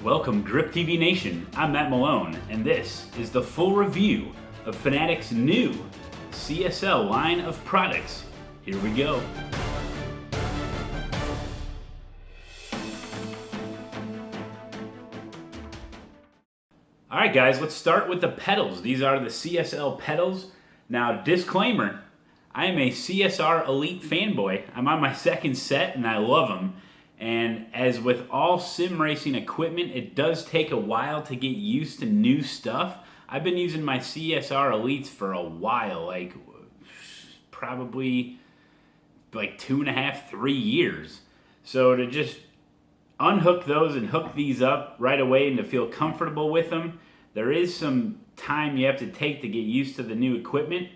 Welcome Grip TV Nation, I'm Matt Malone, and this is the full review of Fanatec's new CSL line of products. Here we go. Alright guys, let's start with the pedals. These are the CSL pedals. Now, disclaimer, I am a CSR Elite fanboy. I'm on my second set and I love them. And as with all sim racing equipment, it does take a while to get used to new stuff. I've been using my CSR Elites for a while, like probably like 2.5, 3 years. So to just unhook those and hook these up right away and to feel comfortable with them, there is some time you have to take to get used to the new equipment.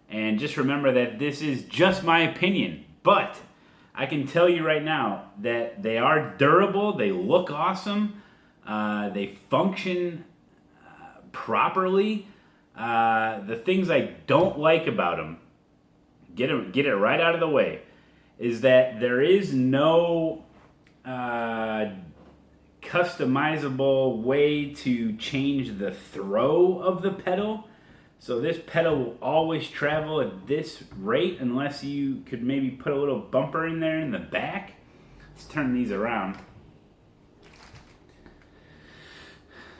And just remember that this is just my opinion, but I can tell you right now that they are durable, they look awesome, they function properly. The things I don't like about them, get it right out of the way, is that there is no customizable way to change the throw of the pedal. So this pedal will always travel at this rate unless you could maybe put a little bumper in there in the back. Let's turn these around.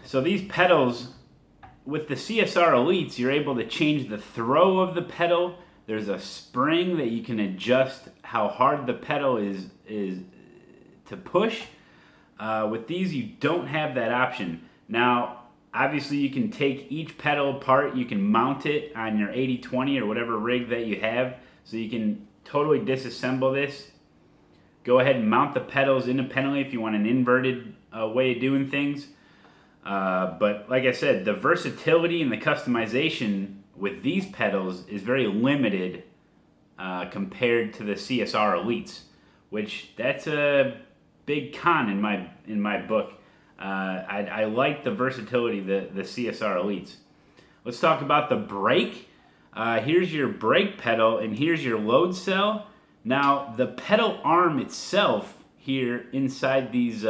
So these pedals, with the CSR Elites, you're able to change the throw of the pedal. There's a spring that you can adjust how hard the pedal is to push. With these, you don't have that option. Now, obviously, you can take each pedal apart. You can mount it on your 80/20 or whatever rig that you have. So you can totally disassemble this. Go ahead and mount the pedals independently if you want an inverted way of doing things. But like I said, the versatility and the customization with these pedals is very limited compared to the CSR Elites, which that's a big con in my book. I like the versatility, the CSR Elites. Let's talk about the brake. Here's your brake pedal and here's your load cell. Now the pedal arm itself here inside these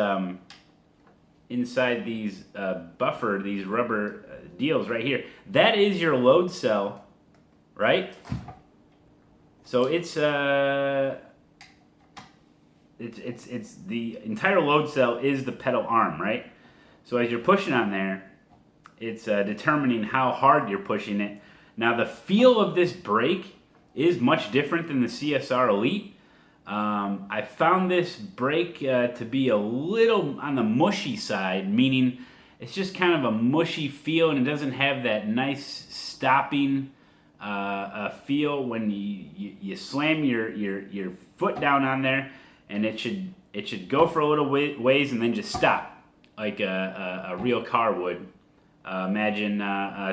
buffer, these rubber deals right here, that is your load cell, right? So it's the entire load cell is the pedal arm, right? So as you're pushing on there, it's determining how hard you're pushing it. Now the feel of this brake is much different than the CSR Elite. I found this brake to be a little on the mushy side, meaning it's just kind of a mushy feel and it doesn't have that nice stopping feel when you slam your foot down on there. And it should go for a little ways and then just stop, like a real car would. Imagine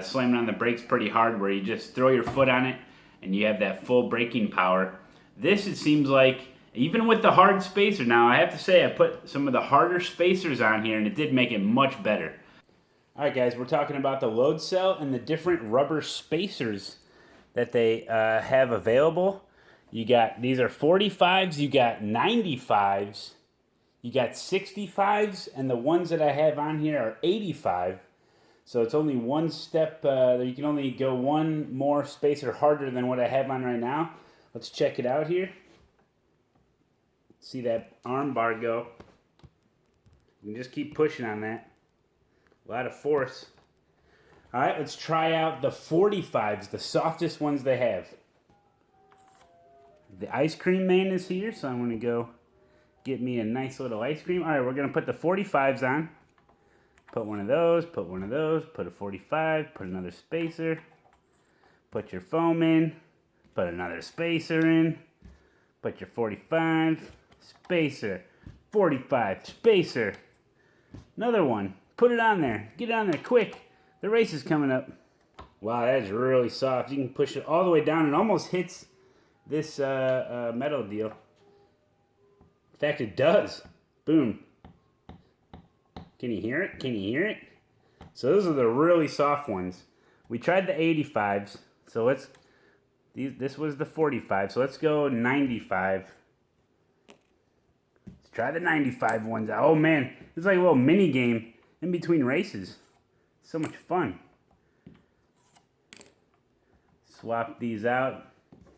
slamming on the brakes pretty hard where you just throw your foot on it and you have that full braking power. This, it seems like, even with the hard spacer, now I have to say I put some of the harder spacers on here and it did make it much better. Alright guys, we're talking about the load cell and the different rubber spacers that they have available. You got, these are 45s, you got 95s, you got 65s, and the ones that I have on here are 85. So it's only one step, you can only go one more spacer harder than what I have on right now. Let's check it out here. See that arm bar go. You can just keep pushing on that. A lot of force. All right, let's try out the 45s, the softest ones they have. The ice cream man is here, so I'm going to go get me a nice little ice cream. All right, we're going to put the 45s on. Put one of those, put one of those, put a 45, put another spacer, put your foam in, put another spacer in, put your 45, spacer, 45, spacer, another one. Put it on there. Get it on there quick. The race is coming up. Wow, that is really soft. You can push it all the way down. It almost hits this metal deal. In fact, it does. Boom. Can you hear it? Can you hear it? So those are the really soft ones. We tried the 85s. So this was the 45. So let's go 95. Let's try the 95 ones out. Oh man, it's like a little mini game in between races. So much fun. Swap these out.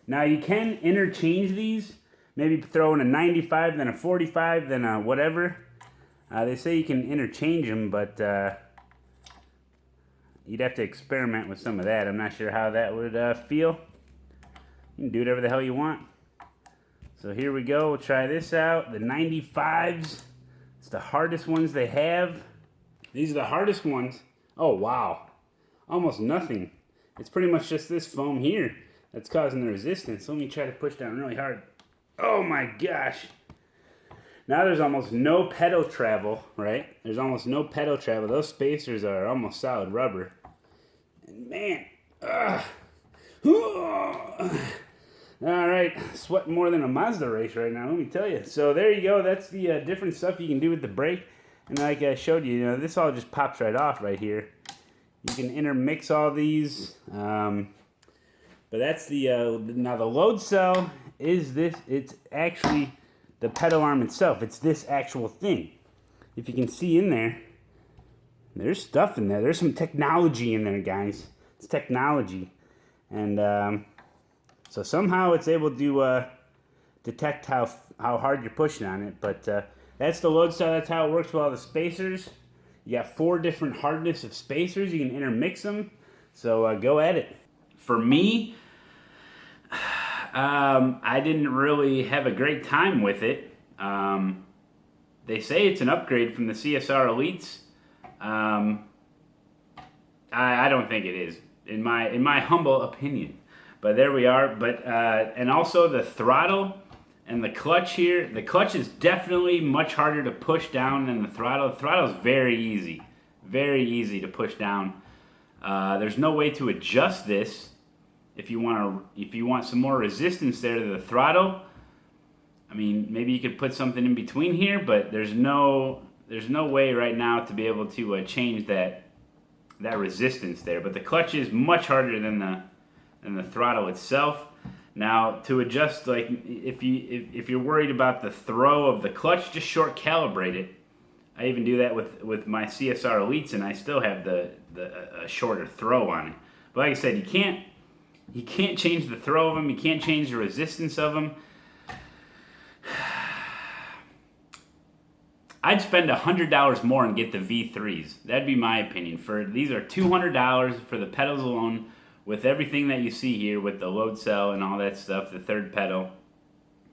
Now you can interchange these. Maybe throw in a 95, then a 45, then a whatever. They say you can interchange them, but you'd have to experiment with some of that. I'm not sure how that would feel. You can do whatever the hell you want. So here we go. We'll try this out. The 95s. It's the hardest ones they have. These are the hardest ones. Oh, wow. Almost nothing. It's pretty much just this foam here that's causing the resistance. Let me try to push down really hard. Oh my gosh. Now there's almost no pedal travel, right? There's almost no pedal travel. Those spacers are almost solid rubber. And man, all right, sweating more than a Mazda race right now, let me tell you. So there you go. That's the different stuff you can do with the brake. And like I showed you, this all just pops right off right here. You can intermix all these. But that's the, now the load cell is this. It's actually the pedal arm itself. It's this actual thing. If you can see in there, there's stuff in there. There's some technology in there, guys. It's technology. And so somehow it's able to detect how hard you're pushing on it. But that's the load cell. That's how it works with all the spacers. You got 4 different hardness of spacers. You can intermix them. So go at it. For me, I didn't really have a great time with it. They say it's an upgrade from the CSR Elites. I don't think it is, in my humble opinion. But there we are. But and also the throttle and the clutch here. The clutch is definitely much harder to push down than the throttle. The throttle is very easy to push down. There's no way to adjust this. If you want some more resistance there to the throttle, I mean, maybe you could put something in between here, but there's no way right now to be able to change that resistance there. But the clutch is much harder than the throttle itself. Now, to adjust, like if you're worried about the throw of the clutch, just short calibrate it. I even do that with my CSR Elites, and I still have a shorter throw on it. But like I said, you can't change the throw of them. You can't change the resistance of them. I'd spend $100 more and get the V3s. That'd be my opinion. These are $200 for the pedals alone, with everything that you see here, with the load cell and all that stuff, the third pedal.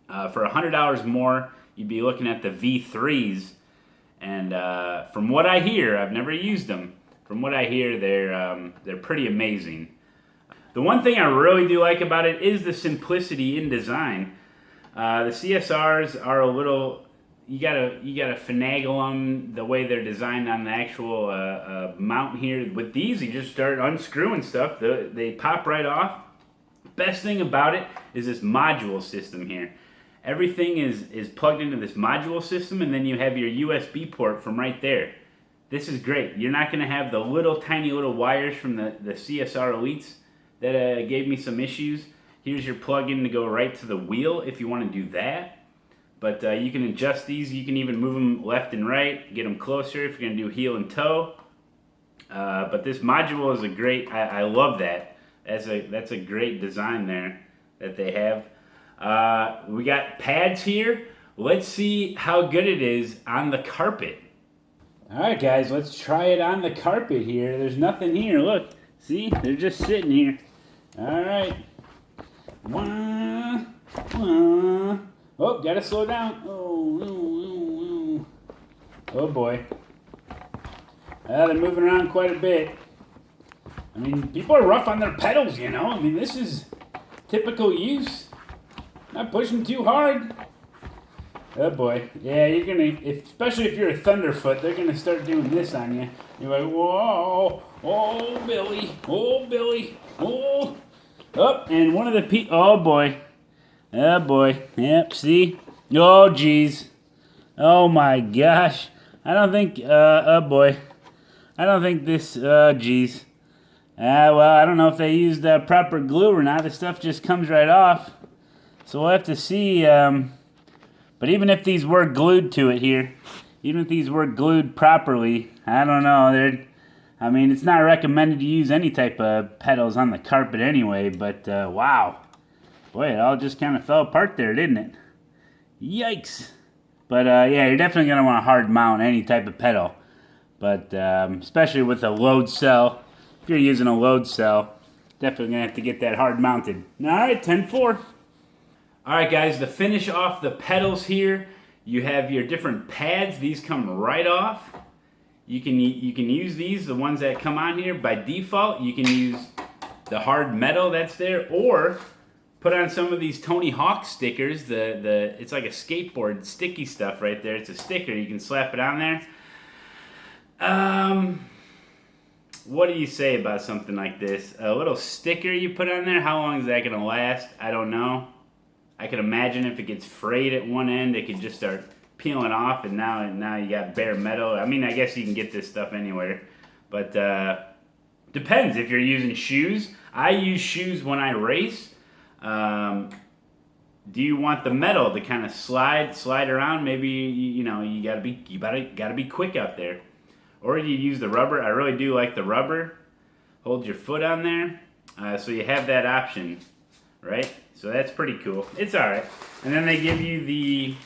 For $100 more, you'd be looking at the V3s. And from what I hear, I've never used them. From what I hear, they're pretty amazing. The one thing I really do like about it is the simplicity in design. The CSRs are a little, you gotta finagle them the way they're designed on the actual mount here. With these, you just start unscrewing stuff. They pop right off. Best thing about it is this module system here. Everything is plugged into this module system, and then you have your USB port from right there. This is great. You're not gonna have the tiny little wires from the CSR Elites that gave me some issues. Here's your plug-in to go right to the wheel if you want to do that. But you can adjust these. You can even move them left and right, get them closer if you're going to do heel and toe. But this module is a great, I love that. That's a great design there that they have. We got pads here. Let's see how good it is on the carpet. All right, guys, let's try it on the carpet here. There's nothing here. Look. See, they're just sitting here. All right. Oh, gotta slow down. Oh boy. They're moving around quite a bit. I mean, people are rough on their pedals, I mean, this is typical use. Not pushing too hard. Oh boy. Yeah, you're gonna, especially if you're a Thunderfoot, they're gonna start doing this on you. You're like, whoa, oh Billy, oh. Oh, and one of the oh boy. Yep, see? Oh geez. Oh my gosh. I don't think, oh boy. I don't think this, geez. Well, I don't know if they used proper glue or not. The stuff just comes right off. So we'll have to see, But even if these were glued to it here, even if these were glued properly, I don't know. I mean, it's not recommended to use any type of pedals on the carpet anyway, but wow. Boy, it all just kind of fell apart there, didn't it? Yikes. But yeah, you're definitely going to want to hard mount any type of pedal. But especially with a load cell, if you're using a load cell, definitely going to have to get that hard mounted. All right, 10-4. All right, guys, to finish off the pedals here, you have your different pads. These come right off. You can use these, the ones that come on here. By default, you can use the hard metal that's there, or put on some of these Tony Hawk stickers. It's like a skateboard sticky stuff right there. It's a sticker. You can slap it on there. What do you say about something like this? A little sticker you put on there, how long is that going to last? I don't know. I can imagine if it gets frayed at one end, it could just start peeling off, and now you got bare metal. I mean, I guess you can get this stuff anywhere. But depends if you're using shoes. I use shoes when I race. Do you want the metal to kind of slide around? Maybe you gotta be quick out there. Or you use the rubber. I really do like the rubber. Hold your foot on there, so you have that option, right? So that's pretty cool. It's all right. And then they give you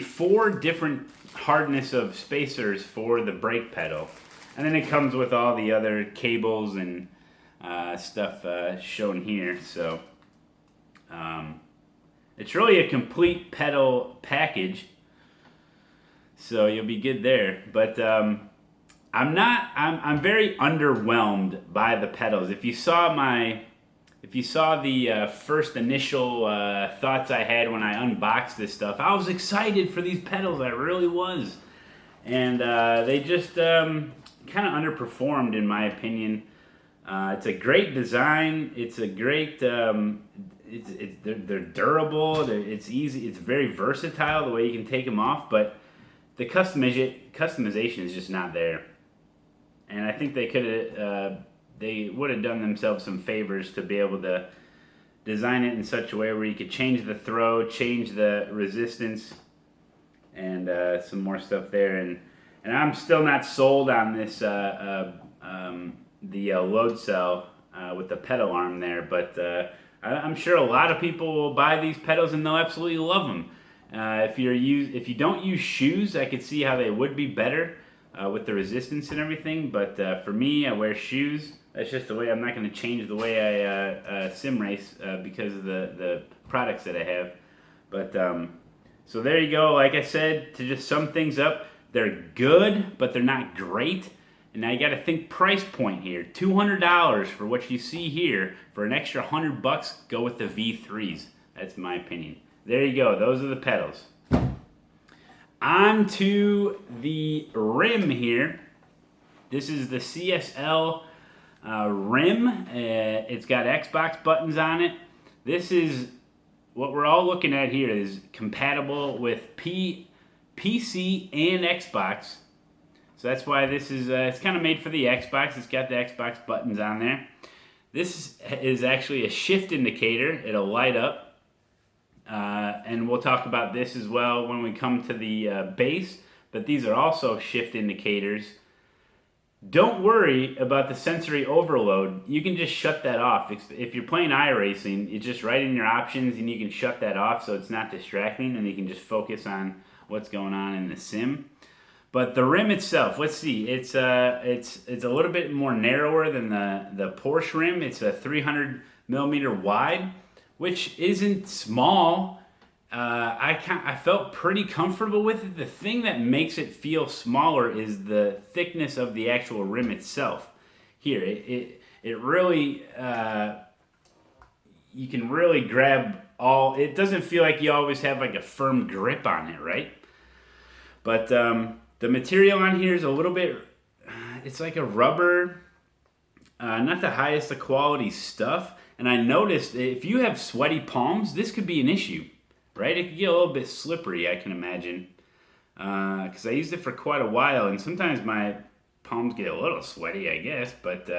4 different hardness of spacers for the brake pedal, and then it comes with all the other cables and stuff shown here. So it's really a complete pedal package. So you'll be good there. But I'm very underwhelmed by the pedals. If you saw the first initial thoughts I had when I unboxed this stuff, I was excited for these pedals. I really was. And they just kind of underperformed, in my opinion. It's a great design. It's a great. They're durable. It's easy. It's very versatile the way you can take them off, but the customization is just not there. And I think they would have done themselves some favors to be able to design it in such a way where you could change the throw, change the resistance, and some more stuff there. And I'm still not sold on this the load cell with the pedal arm there, but I'm sure a lot of people will buy these pedals and they'll absolutely love them. If you don't use shoes, I could see how they would be better with the resistance and everything. But for me, I wear shoes. That's just the way. I'm not going to change the way I sim race because of the products that I have. But so there you go. Like I said, to just sum things up, they're good, but they're not great. And now you got to think price point here. $200 for what you see here. For an extra $100, go with the V3s. That's my opinion. There you go. Those are the pedals. On to the rim here. This is the CSL rim. It's got Xbox buttons on it. This is what we're all looking at here is compatible with PC and Xbox. So that's why this is, it's kind of made for the Xbox. It's got the Xbox buttons on there. This is actually a shift indicator. It'll light up. And we'll talk about this as well when we come to the base. But these are also shift indicators. Don't worry about the sensory overload. You can just shut that off. If you're playing iRacing, it's just right in your options and you can shut that off so it's not distracting and you can just focus on what's going on in the sim. But the rim itself, let's see. It's a little bit more narrower than the Porsche rim. It's a 300 millimeter wide, which isn't small. I felt pretty comfortable with it. The thing that makes it feel smaller is the thickness of the actual rim itself. Here, it really you can really grab all. It doesn't feel like you always have like a firm grip on it, right? But the material on here is a little bit. It's like a rubber, not the highest of quality stuff. And I noticed if you have sweaty palms, this could be an issue, right? It could get a little bit slippery, I can imagine. Because I used it for quite a while, and sometimes my palms get a little sweaty, I guess. But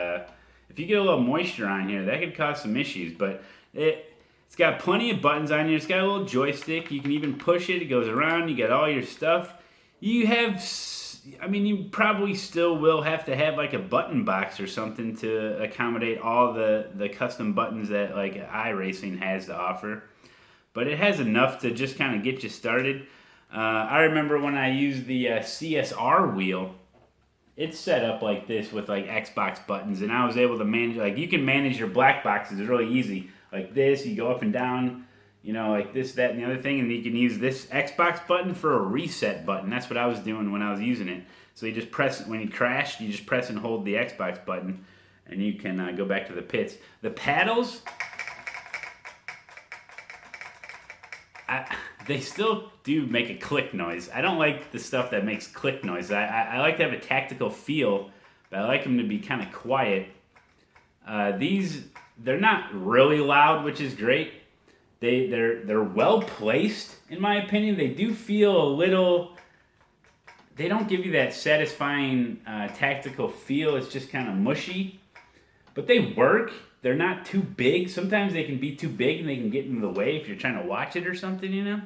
if you get a little moisture on here, that could cause some issues. But it's It's got plenty of buttons on here. It's got a little joystick. You can even push it. It goes around. You got all your stuff. You have, I mean, you probably still will have to have like a button box or something to accommodate all the custom buttons that like iRacing has to offer. But it has enough to just kind of get you started. I remember when I used the CSR wheel, it's set up like this with like Xbox buttons, and I was able to manage, like you can manage your black boxes really easy. Like this, you go up and down, you know, like this, that, and the other thing, and you can use this Xbox button for a reset button. That's what I was doing when I was using it. So you just press, when you crash, you just press and hold the Xbox button, and you can go back to the pits. The paddles, they still do make a click noise. I don't like the stuff that makes click noise. I like to have a tactical feel, but I like them to be kind of quiet. These, they're not really loud, which is great. They're well placed, in my opinion. They do feel a little, they don't give you that satisfying tactical feel. It's just kind of mushy, but they work. They're not too big. Sometimes they can be too big and they can get in the way if you're trying to watch it or something, you know?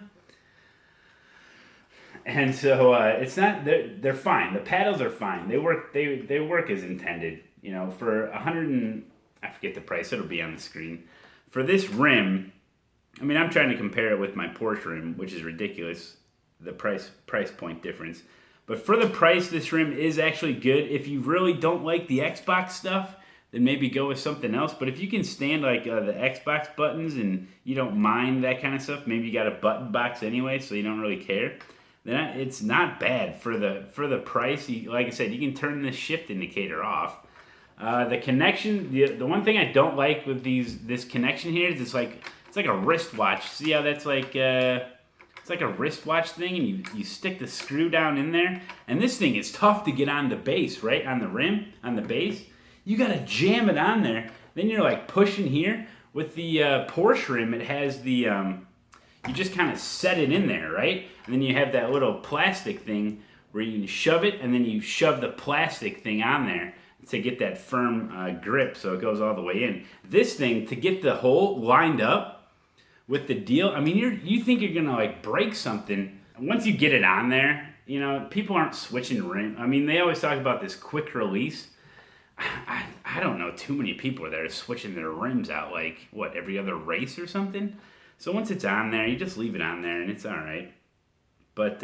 And so it's not, they're fine. The paddles are fine. They work as intended. You know, for 100 and, I forget the price, it'll be on the screen. For this rim, I mean, I'm trying to compare it with my Porsche rim, which is ridiculous, the price point difference. But for the price, this rim is actually good. If you really don't like the Xbox stuff, then maybe go with something else. But if you can stand like the Xbox buttons and you don't mind that kind of stuff, maybe you got a button box anyway, so you don't really care, then it's not bad for the price. Like I said, you can turn this shift indicator off. The connection, the one thing I don't like with this connection here is it's like a wristwatch. See how that's like it's like a wristwatch thing, and you stick the screw down in there. And this thing is tough to get on the base, right on the rim, on the base. You gotta jam it on there. Then you're like pushing here. With the Porsche rim, it has the you just kind of set it in there, right? And then you have that little plastic thing where you can shove it, and then you shove the plastic thing on there to get that firm grip so it goes all the way in. This thing, to get the hole lined up with the deal, I mean, you think you're gonna like break something. Once you get it on there, you know, people aren't switching rim. I mean, they always talk about this quick release. I don't know too many people that are switching their rims out like, what, every other race or something? So once it's on there, you just leave it on there and it's all right. But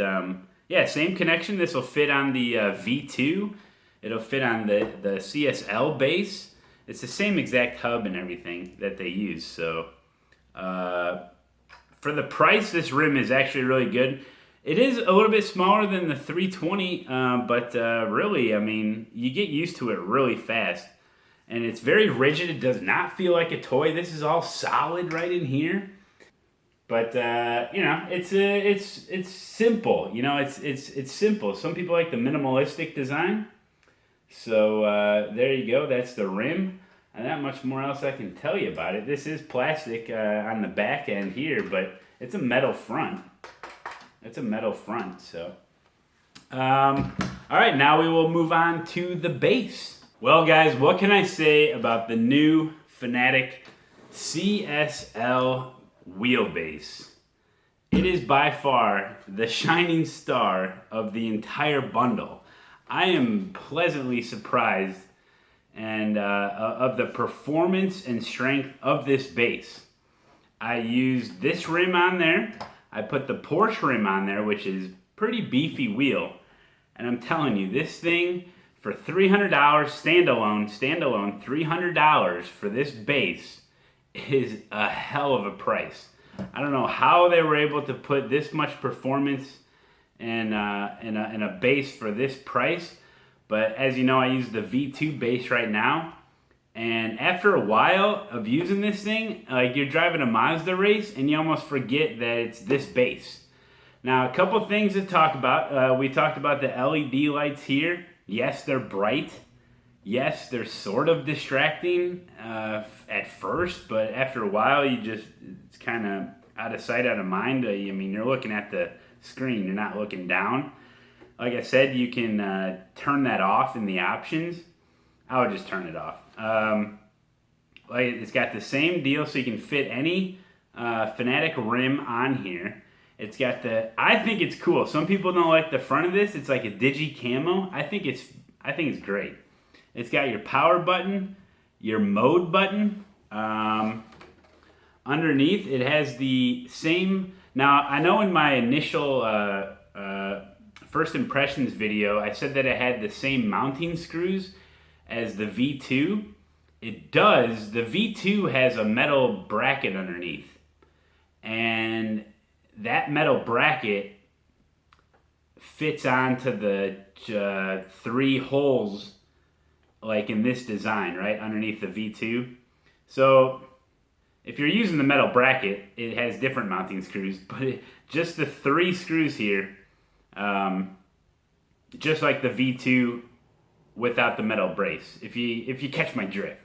yeah, same connection. This will fit on the V2. It'll fit on the CSL base. It's the same exact hub and everything that they use. So for the price, this rim is actually really good. It is a little bit smaller than the 320, but really, I mean, you get used to it really fast. And it's very rigid. It does not feel like a toy. This is all solid right in here. But you know, it's simple. You know, it's simple. Some people like the minimalistic design. So there you go. That's the rim. And not much more else I can tell you about it. This is plastic on the back end here, but it's a metal front. It's a metal front. So, all right, now we will move on to the base. Well, guys, what can I say about the new Fanatec CSL wheelbase? It is by far the shining star of the entire bundle. I am pleasantly surprised and of the performance and strength of this base. I used this rim on there. I put the Porsche rim on there, which is pretty beefy wheel. And I'm telling you, this thing for $300 standalone $300 for this base is a hell of a price. I don't know how they were able to put this much performance in a base for this price, but as you know, I use the V2 base right now, and after a while of using this thing, like you're driving a Mazda race and you almost forget that it's this base. Now, a couple things to talk about. We talked about the LED lights here. Yes, they're bright. Yes, they're sort of distracting at first, but after a while, it's kind of out of sight, out of mind. I mean, you're looking at the screen, you're not looking down. Like I said, you can turn that off in the options. I would just turn it off. Like it's got the same deal, so you can fit any Fanatec rim on here. It's got I think it's cool. Some people don't like the front of this. It's like a digi camo. I think it's great. It's got your power button, your mode button. Underneath, it has the same. Now, I know in my initial first impressions video, I said that it had the same mounting screws as the V2. It does. The V2 has a metal bracket underneath. And that metal bracket fits onto the 3 holes, like in this design, right underneath the V2. So if you're using the metal bracket, it has different mounting screws, but just the 3 screws here, just like the V2 without the metal brace, if you catch my drift.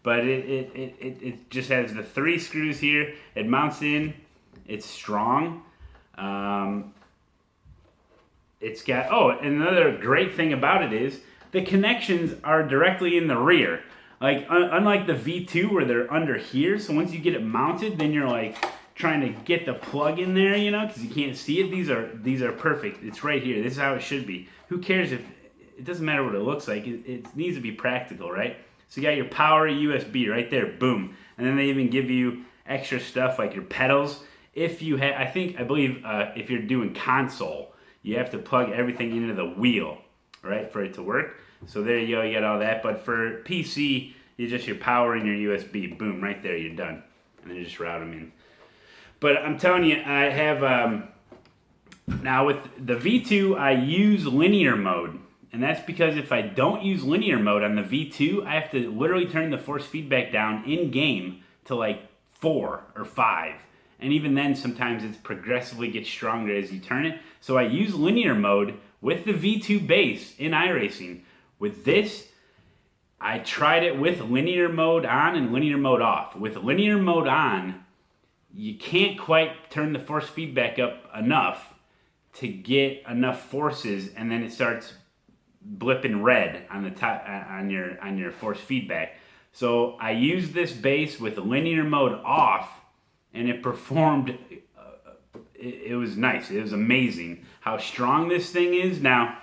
But it just has the 3 screws here. It mounts in. It's strong. It's got, another great thing about it is the connections are directly in the rear. Like, unlike the V2 where they're under here, so once you get it mounted, then you're like trying to get the plug in there, because you can't see it. These are perfect. It's right here. This is how it should be. Who cares if, it doesn't matter what it looks like. It needs to be practical, right? So you got your power USB right there, boom. And then they even give you extra stuff like your pedals. If you have, I believe if you're doing console, you have to plug everything into the wheel, right, for it to work. So there you go, you got all that. But for PC, you just your power and your USB, boom, right there, you're done. And then just route them in. But I'm telling you, I have, now with the V2, I use linear mode. And that's because if I don't use linear mode on the V2, I have to literally turn the force feedback down in-game to like 4 or 5. And even then, sometimes it progressively gets stronger as you turn it. So I use linear mode with the V2 base in iRacing. With this, I tried it with linear mode on and linear mode off. With linear mode on, you can't quite turn the force feedback up enough to get enough forces, and then it starts blipping red on the top on your force feedback. So I used this base with linear mode off, and it performed. It was nice. It was amazing how strong this thing is. Now,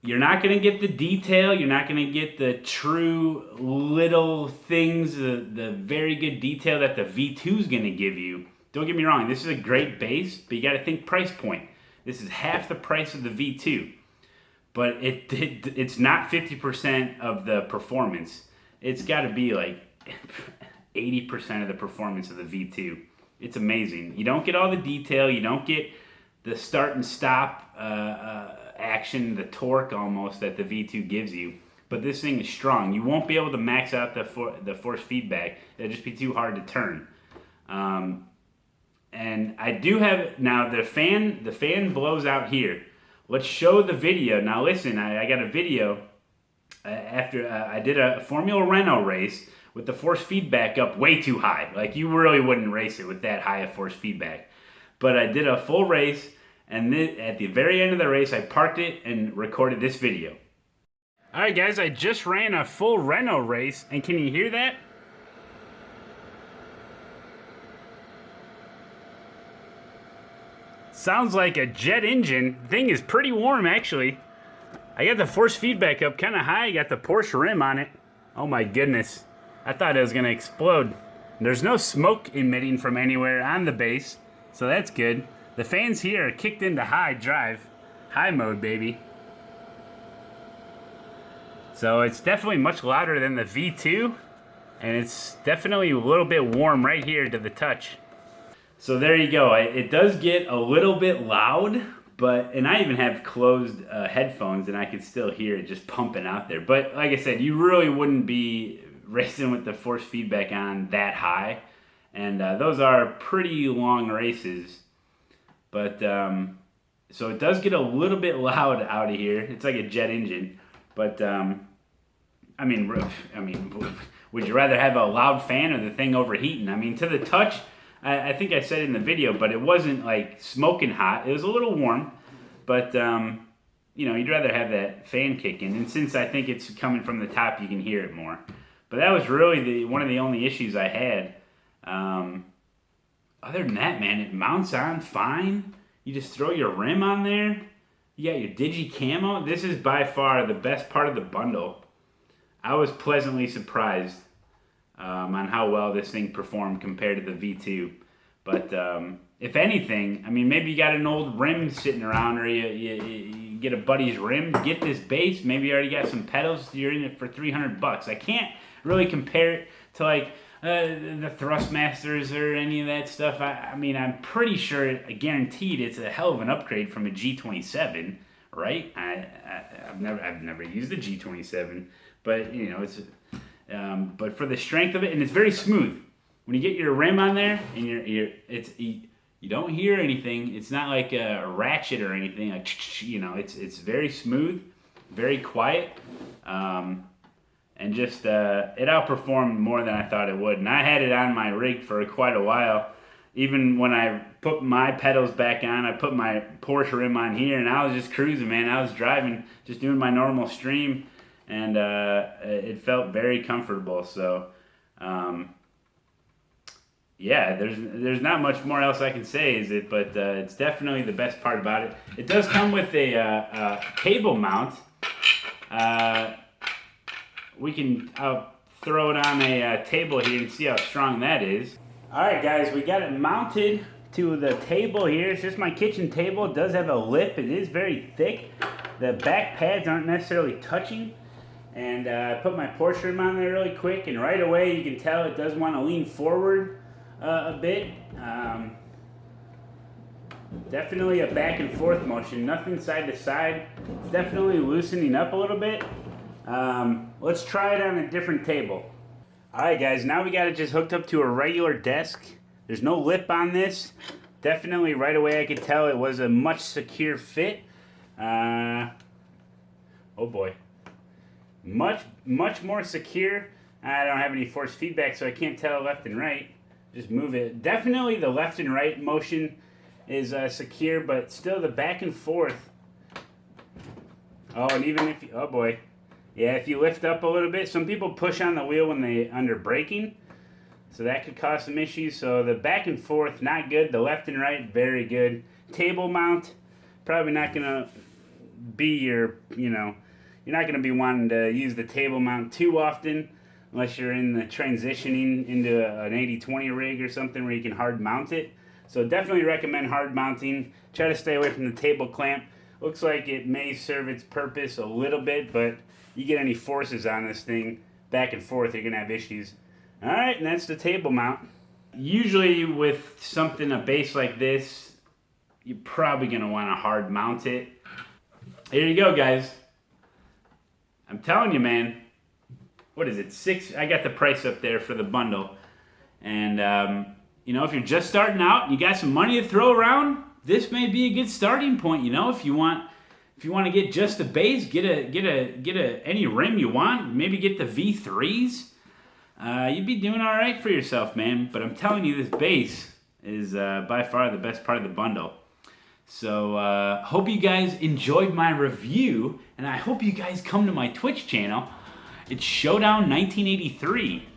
you're not going to get the detail. You're not going to get the true little things, the very good detail that the V2 is going to give you. Don't get me wrong. This is a great base, but you got to think price point. This is half the price of the V2. But it's not 50% of the performance. It's got to be like 80% of the performance of the V2. It's amazing. You don't get all the detail. You don't get the start and stop action, the torque almost that the V2 gives you. But this thing is strong. You won't be able to max out the force feedback. It'll just be too hard to turn. And I do have, now the fan blows out here. Let's show the video. Now listen, I got a video after I did a Formula Renault race with the force feedback up way too high. Like, you really wouldn't race it with that high of force feedback. But I did a full race, and then at the very end of the race, I parked it and recorded this video. All right, guys, I just ran a full Renault race, and can you hear that? Sounds like a jet engine. Thing is pretty warm, actually. I got the force feedback up kind of high. I got the Porsche rim on it. Oh my goodness. I thought it was going to explode. There's no smoke emitting from anywhere on the base, so that's good. The fans here are kicked into high drive. High mode, baby. So it's definitely much louder than the V2, and it's definitely a little bit warm right here to the touch. So there you go. It does get a little bit loud, and I even have closed headphones, and I can still hear it just pumping out there. But like I said, you really wouldn't be racing with the force feedback on that high, and those are pretty long races. But so it does get a little bit loud out of here. It's like a jet engine, but I mean, would you rather have a loud fan or the thing overheating? I mean, to the touch, I think I said it in the video, but it wasn't like smoking hot. It was a little warm, but you'd rather have that fan kicking. And since I think it's coming from the top, you can hear it more. But that was really one of the only issues I had. other than that, man, it mounts on fine. You just throw your rim on there. You got your Digi Camo. This is by far the best part of the bundle. I was pleasantly surprised on how well this thing performed compared to the V2. But if anything, I mean, maybe you got an old rim sitting around, or you get a buddy's rim, get this base. Maybe you already got some pedals. You're in it for $300. I can't really compare it to like the Thrustmasters or any of that stuff. I mean, I'm pretty sure, guaranteed, it's a hell of an upgrade from a G27, right? I've never used a G27, but you know, it's. But for the strength of it, and it's very smooth. When you get your rim on there, and you don't hear anything. It's not like a ratchet or anything. Like, you know, it's very smooth, very quiet. And just it outperformed more than I thought it would. And I had it on my rig for quite a while. Even when I put my pedals back on, I put my Porsche rim on here, and I was just cruising, man. I was driving, just doing my normal stream, and it felt very comfortable. So, yeah, there's not much more else I can say, is it? But it's definitely the best part about it. It does come with a table mount. I'll throw it on a table here and see how strong that is. Alright guys, we got it mounted to the table here. It's just my kitchen table. It does have a lip. It is very thick. The back pads aren't necessarily touching. And I put my Porsche rim on there really quick, and right away you can tell it does want to lean forward a bit. Definitely a back and forth motion, nothing side to side. It's definitely loosening up a little bit. Let's try it on a different table. Alright guys, now we got it just hooked up to a regular desk. There's no lip on this. Definitely right away I could tell it was a much secure fit. Oh boy. Much more secure. I don't have any force feedback, so I can't tell left and right. Just move it. Definitely the left and right motion is secure, but still the back and forth. Oh, and even if you, oh boy. Yeah, if you lift up a little bit, some people push on the wheel when they under braking, so that could cause some issues. So the back and forth, not good. The left and right, very good. Table mount, probably not gonna be your, you know, you're not gonna be wanting to use the table mount too often, unless you're in the transitioning into an 80-20 rig or something where you can hard mount it. So definitely recommend hard mounting. Try to stay away from the table clamp. Looks like it may serve its purpose a little bit, but you get any forces on this thing back and forth, you're gonna have issues. All right, and that's the table mount. Usually with something, a base like this, you're probably gonna wanna hard mount it. Here you go, guys. I'm telling you, man. What is it, I got the price up there for the bundle. And you know, if you're just starting out and you got some money to throw around, this may be a good starting point. You know, if you want to get just the base, get any rim you want. Maybe get the V3s. You'd be doing all right for yourself, man. But I'm telling you, this base is by far the best part of the bundle. So hope you guys enjoyed my review, and I hope you guys come to my Twitch channel. It's Showdown 1983,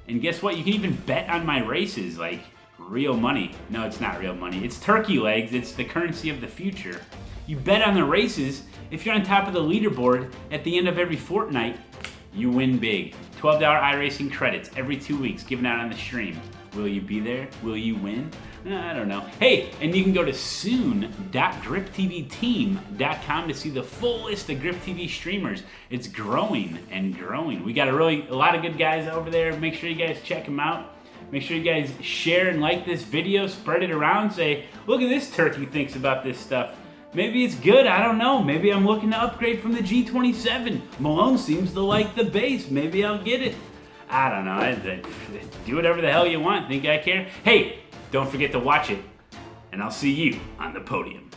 and guess what? You can even bet on my races, like real money. No, it's not real money. It's turkey legs. It's the currency of the future. You bet on the races. If you're on top of the leaderboard at the end of every fortnight, you win big. $12 iRacing credits every 2 weeks given out on the stream. Will you be there? Will you win? I don't know. Hey, and you can go to soon.griptvteam.com to see the full list of Grip TV streamers. It's growing and growing. We got a lot of good guys over there. Make sure you guys check them out. Make sure you guys share and like this video. Spread it around. Say, look at this turkey thinks about this stuff. Maybe it's good, I don't know. Maybe I'm looking to upgrade from the G27. Malone seems to like the base. Maybe I'll get it. I don't know. Do whatever the hell you want. Think I care? Hey, don't forget to watch it, and I'll see you on the podium.